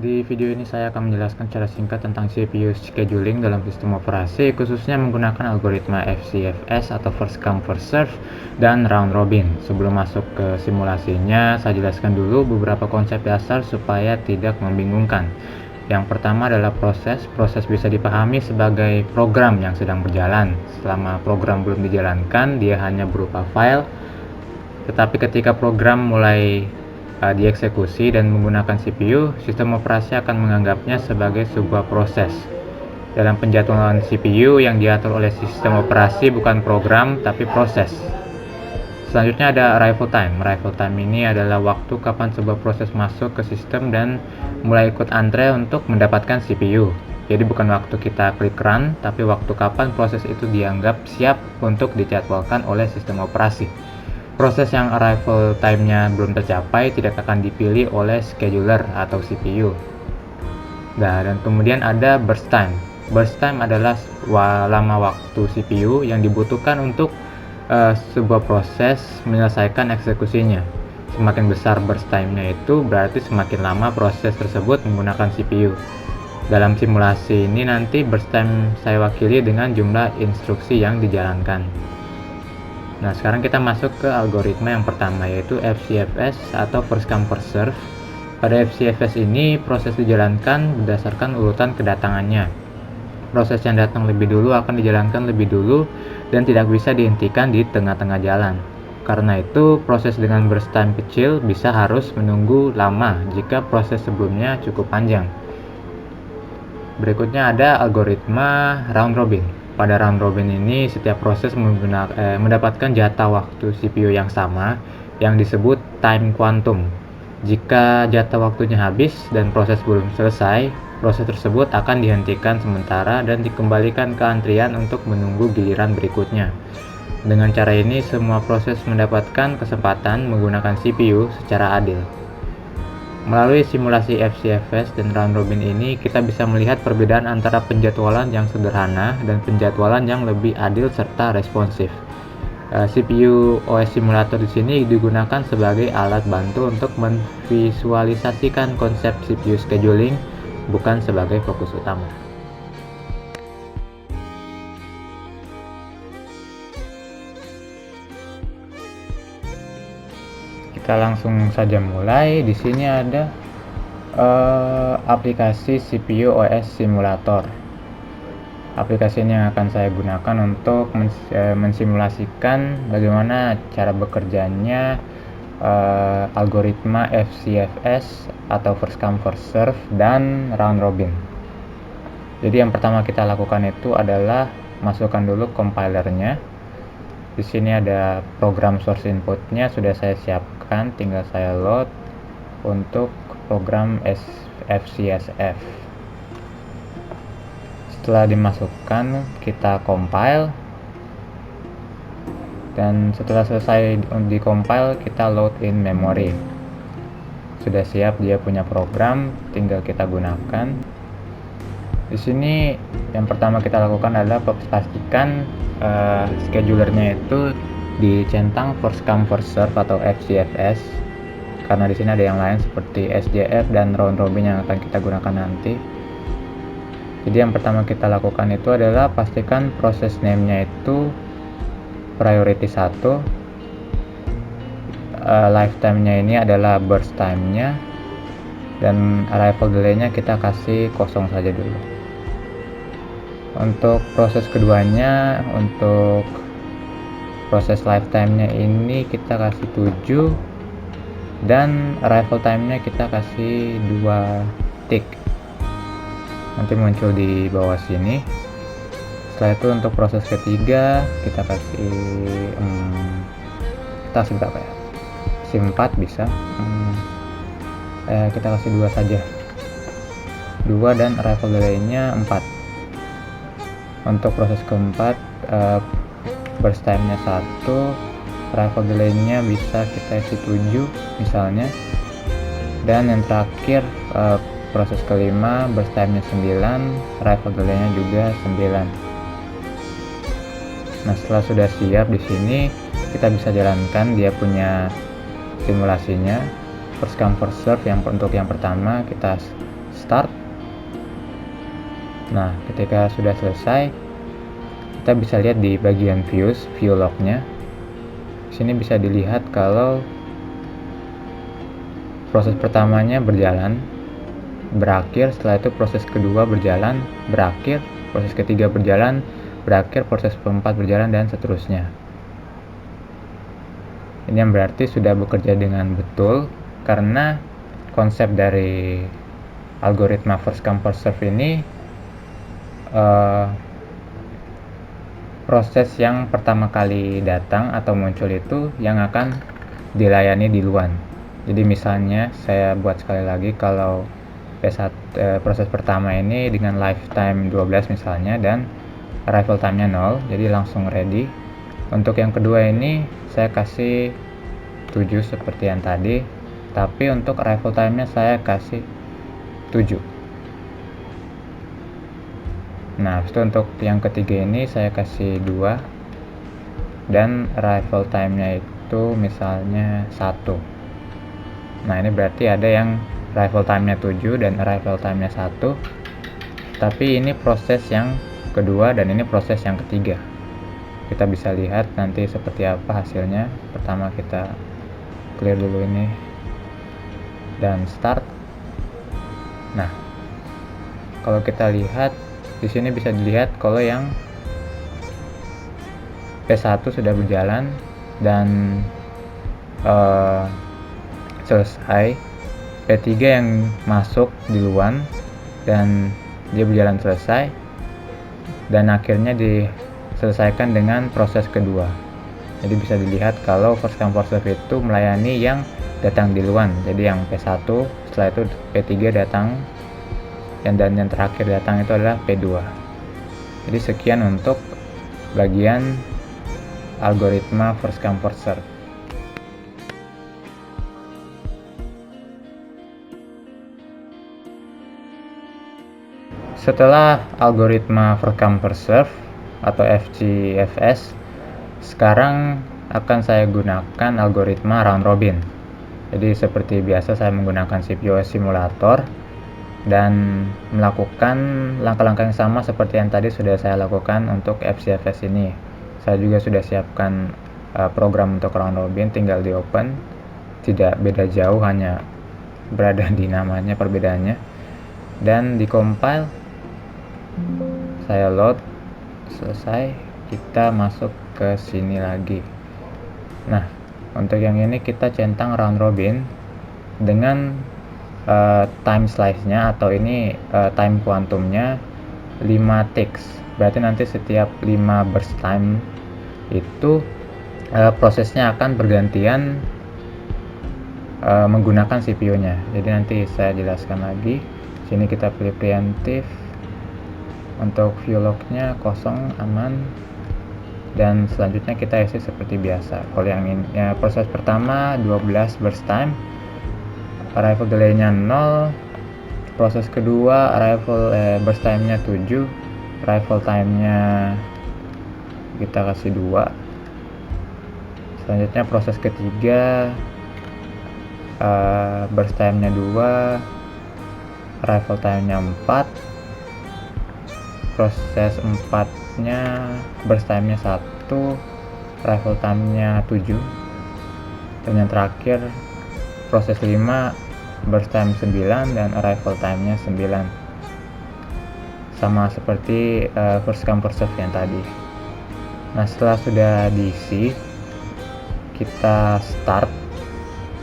Di video ini saya akan menjelaskan secara singkat tentang CPU scheduling dalam sistem operasi, khususnya menggunakan algoritma FCFS atau First Come First Serve dan Round Robin. Sebelum masuk ke simulasinya, saya jelaskan dulu beberapa konsep dasar supaya tidak membingungkan. Yang pertama adalah proses. Proses bisa dipahami sebagai program yang sedang berjalan. Selama program belum dijalankan, dia hanya berupa file. Tetapi ketika program mulai dieksekusi dan menggunakan CPU, sistem operasi akan menganggapnya sebagai sebuah proses. Dalam penjadwalan CPU yang diatur oleh sistem operasi bukan program, tapi proses. Selanjutnya ada arrival time. Arrival time ini adalah waktu kapan sebuah proses masuk ke sistem dan mulai ikut antre untuk mendapatkan CPU. Jadi bukan waktu kita klik run, tapi waktu kapan proses itu dianggap siap untuk dijadwalkan oleh sistem operasi. Proses yang arrival time-nya belum tercapai tidak akan dipilih oleh scheduler atau CPU. Dan kemudian ada burst time. Burst time adalah lama waktu CPU yang dibutuhkan untuk sebuah proses menyelesaikan eksekusinya. Semakin besar burst time-nya itu berarti semakin lama proses tersebut menggunakan CPU. Dalam simulasi ini nanti burst time saya wakili dengan jumlah instruksi yang dijalankan. Nah, sekarang kita masuk ke algoritma yang pertama, yaitu FCFS atau First Come First Serve. Pada FCFS ini, proses dijalankan berdasarkan urutan kedatangannya. Proses yang datang lebih dulu akan dijalankan lebih dulu dan tidak bisa dihentikan di tengah-tengah jalan. Karena itu, proses dengan burst time kecil bisa harus menunggu lama jika proses sebelumnya cukup panjang. Berikutnya ada algoritma round robin. Pada round robin ini, setiap proses mendapatkan jatah waktu CPU yang sama, yang disebut time quantum. Jika jatah waktunya habis dan proses belum selesai, proses tersebut akan dihentikan sementara dan dikembalikan ke antrian untuk menunggu giliran berikutnya. Dengan cara ini, semua proses mendapatkan kesempatan menggunakan CPU secara adil. Melalui simulasi FCFS dan round robin ini, kita bisa melihat perbedaan antara penjadwalan yang sederhana dan penjadwalan yang lebih adil serta responsif. CPU OS simulator di sini digunakan sebagai alat bantu untuk memvisualisasikan konsep CPU scheduling, bukan sebagai fokus utama. Kita langsung saja mulai. Di sini ada aplikasi CPU OS Simulator. Aplikasi ini yang akan saya gunakan untuk mensimulasikan bagaimana cara bekerjanya algoritma FCFS atau First Come First Serve dan Round Robin. Jadi yang pertama kita lakukan itu adalah masukkan dulu compilernya. Di sini ada program source inputnya sudah saya siapkan, tinggal saya load untuk program FCSF. Setelah dimasukkan, kita compile, dan setelah selesai di compile, kita load in memory. Sudah siap dia punya program, tinggal kita gunakan. Di sini yang pertama kita lakukan adalah pastikan schedulernya itu dicentang First Come First Serve atau FCFS, karena di sini ada yang lain seperti SJF dan Round Robin yang akan kita gunakan nanti. Jadi yang pertama kita lakukan itu adalah pastikan proses name-nya itu priority 1, lifetime-nya ini adalah burst time-nya, dan arrival delay-nya kita kasih kosong saja dulu. Untuk proses keduanya, untuk proses lifetime-nya ini kita kasih 7 dan arrival time-nya kita kasih 2 tick. Nanti muncul di bawah sini. Setelah itu untuk proses ketiga kita kasih kita kasih berapa ya? Kasih 4 bisa. Kita kasih 2 saja. 2 dan arrival delay-nya 4. Untuk proses keempat, burst time-nya 1, arrival delay-nya bisa kita isi 7 misalnya. Dan yang terakhir, proses kelima, burst time-nya 9, arrival delay-nya juga 9. Nah, setelah sudah siap di sini, kita bisa jalankan dia punya simulasinya. First come first serve, untuk yang pertama kita start. Nah, ketika sudah selesai, kita bisa lihat di bagian view lognya. Sini bisa dilihat kalau proses pertamanya berjalan, berakhir, setelah itu proses kedua berjalan, berakhir, proses ketiga berjalan, berakhir, proses keempat berjalan, dan seterusnya. Ini yang berarti sudah bekerja dengan betul, karena konsep dari algoritma first come first serve ini proses yang pertama kali datang atau muncul itu yang akan dilayani duluan. Jadi misalnya saya buat sekali lagi, kalau proses pertama ini dengan lifetime 12 misalnya dan arrival time-nya 0, jadi langsung ready. Untuk yang kedua ini saya kasih 7 seperti yang tadi, tapi untuk arrival time-nya saya kasih 7. Nah, itu untuk yang ketiga ini saya kasih 2 dan arrival time-nya itu misalnya 1. Nah, ini berarti ada yang arrival time-nya 7 dan arrival time-nya 1. Tapi ini proses yang kedua dan ini proses yang ketiga. Kita bisa lihat nanti seperti apa hasilnya. Pertama kita clear dulu ini dan start. Nah, kalau kita lihat di sini bisa dilihat kalau yang P1 sudah berjalan dan selesai, P3 yang masuk duluan dan dia berjalan selesai, dan akhirnya diselesaikan dengan proses kedua. Jadi bisa dilihat kalau first come first serve itu melayani yang datang duluan, jadi yang P1, setelah itu P3 datang, dan yang terakhir datang itu adalah P2. Jadi sekian untuk bagian algoritma first come first serve. Setelah algoritma first come first serve atau FCFS, sekarang akan saya gunakan algoritma round robin. Jadi seperti biasa saya menggunakan CPU simulator dan melakukan langkah-langkah yang sama seperti yang tadi sudah saya lakukan untuk FCFS ini. Saya juga sudah siapkan program untuk round robin, tinggal di open, tidak beda jauh, hanya berada di namanya perbedaannya, dan di compile. Saya load, selesai, kita masuk ke sini lagi. Nah, untuk yang ini kita centang round robin dengan time slice-nya atau ini time quantum-nya 5 ticks. Berarti nanti setiap 5 burst time itu prosesnya akan bergantian menggunakan CPU-nya. Jadi nanti saya jelaskan lagi. Sini kita pilih preemptive. Untuk view log-nya kosong, aman. Dan selanjutnya kita isi seperti biasa. Kalau yang ini proses pertama 12 burst time, arrival delay-nya 0, proses kedua arrival burst time-nya 7, arrival time-nya kita kasih 2. Selanjutnya proses ketiga burst time-nya 2, arrival time-nya 4, proses 4-nya burst time-nya 1, arrival time-nya 7, dan yang terakhir proses 5 burst time 9 dan arrival time-nya 9. Sama seperti first come first serve yang tadi. Nah, setelah sudah diisi, kita start.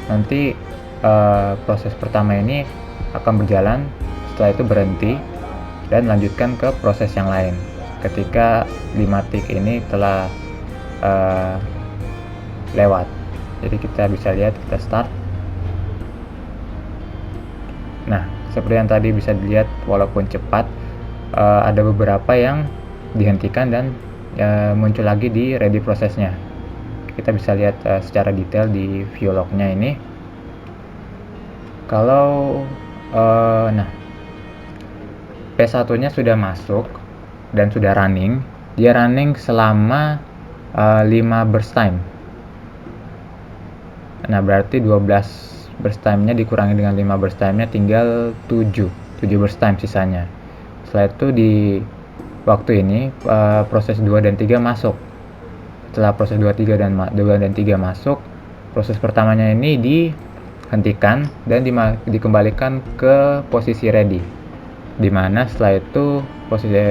Nanti proses pertama ini akan berjalan, setelah itu berhenti dan lanjutkan ke proses yang lain ketika 5 tick ini telah lewat. Jadi kita bisa lihat, kita start. Nah, seperti yang tadi bisa dilihat, walaupun cepat, ada beberapa yang dihentikan dan muncul lagi di ready prosesnya. Kita bisa lihat secara detail di view log-nya ini. Kalau P1-nya sudah masuk dan sudah running, dia running selama 5 burst time. Nah, berarti 12 burst time-nya dikurangi dengan 5 burst time-nya tinggal 7. 7 burst time sisanya. Setelah itu di waktu ini proses 2 dan 3 masuk. Setelah proses 2 dan 3 masuk, proses pertamanya ini dihentikan dan dikembalikan ke posisi ready. Dimana setelah itu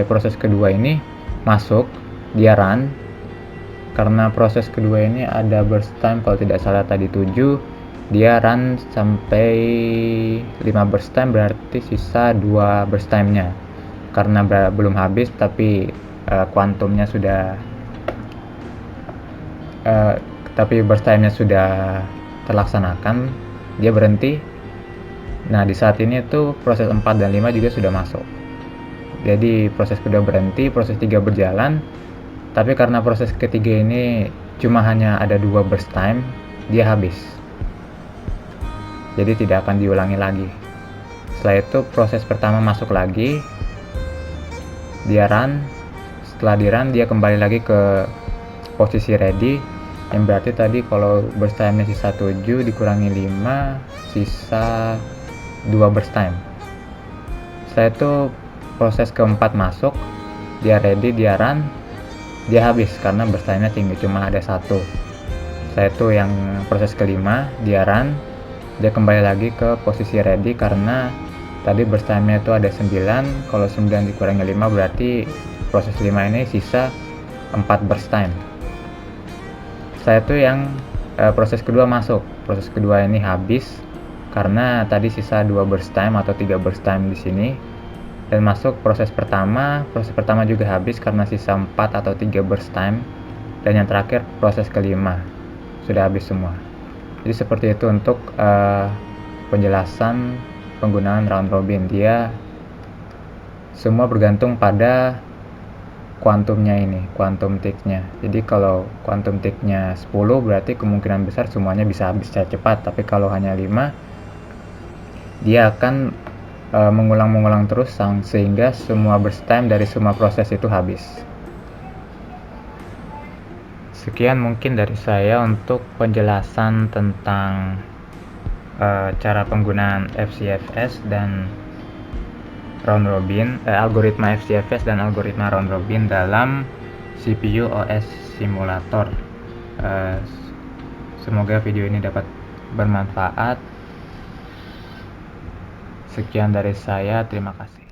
proses kedua ini masuk, dia run. Karena proses kedua ini ada burst time kalau tidak salah tadi 7, dia run sampai 5 burst time, berarti sisa 2 burst time-nya. Karena belum habis tapi kuantumnya sudah tapi burst time-nya sudah terlaksanakan, dia berhenti. Nah, di saat ini tuh proses 4 dan 5 juga sudah masuk. Jadi proses kedua berhenti, proses 3 berjalan. Tapi karena proses ketiga ini cuma hanya ada 2 burst time, dia habis. Jadi tidak akan diulangi lagi. Setelah itu proses pertama masuk lagi, dia run. Setelah di run, dia kembali lagi ke posisi ready, yang berarti tadi kalau burst time-nya sisa 7 dikurangi 5, sisa 2 burst time. Setelah itu proses keempat masuk, dia ready, dia run, dia habis karena burst time-nya tinggi, cuma ada 1. Setelah itu yang proses kelima, dia run, dia kembali lagi ke posisi ready karena tadi burst time-nya itu ada 9, kalau 9 dikurangi 5 berarti proses 5 ini sisa 4 burst time. Setelah itu yang proses kedua masuk. Proses kedua ini habis karena tadi sisa 2 burst time atau 3 burst time di sini. Dan masuk proses pertama juga habis karena sisa 4 atau 3 burst time. Dan yang terakhir proses kelima sudah habis semua. Jadi seperti itu untuk penjelasan penggunaan round robin. Dia semua bergantung pada kuantumnya ini, kuantum tick-nya. Jadi kalau kuantum tick-nya 10 berarti kemungkinan besar semuanya bisa habis secara cepat. Tapi kalau hanya 5, dia akan mengulang-mengulang terus sehingga semua burst time dari semua proses itu habis. Sekian mungkin dari saya untuk penjelasan tentang cara penggunaan FCFS dan round robin, algoritma FCFS dan algoritma round robin dalam CPU OS simulator. Semoga video ini dapat bermanfaat. Sekian dari saya, terima kasih.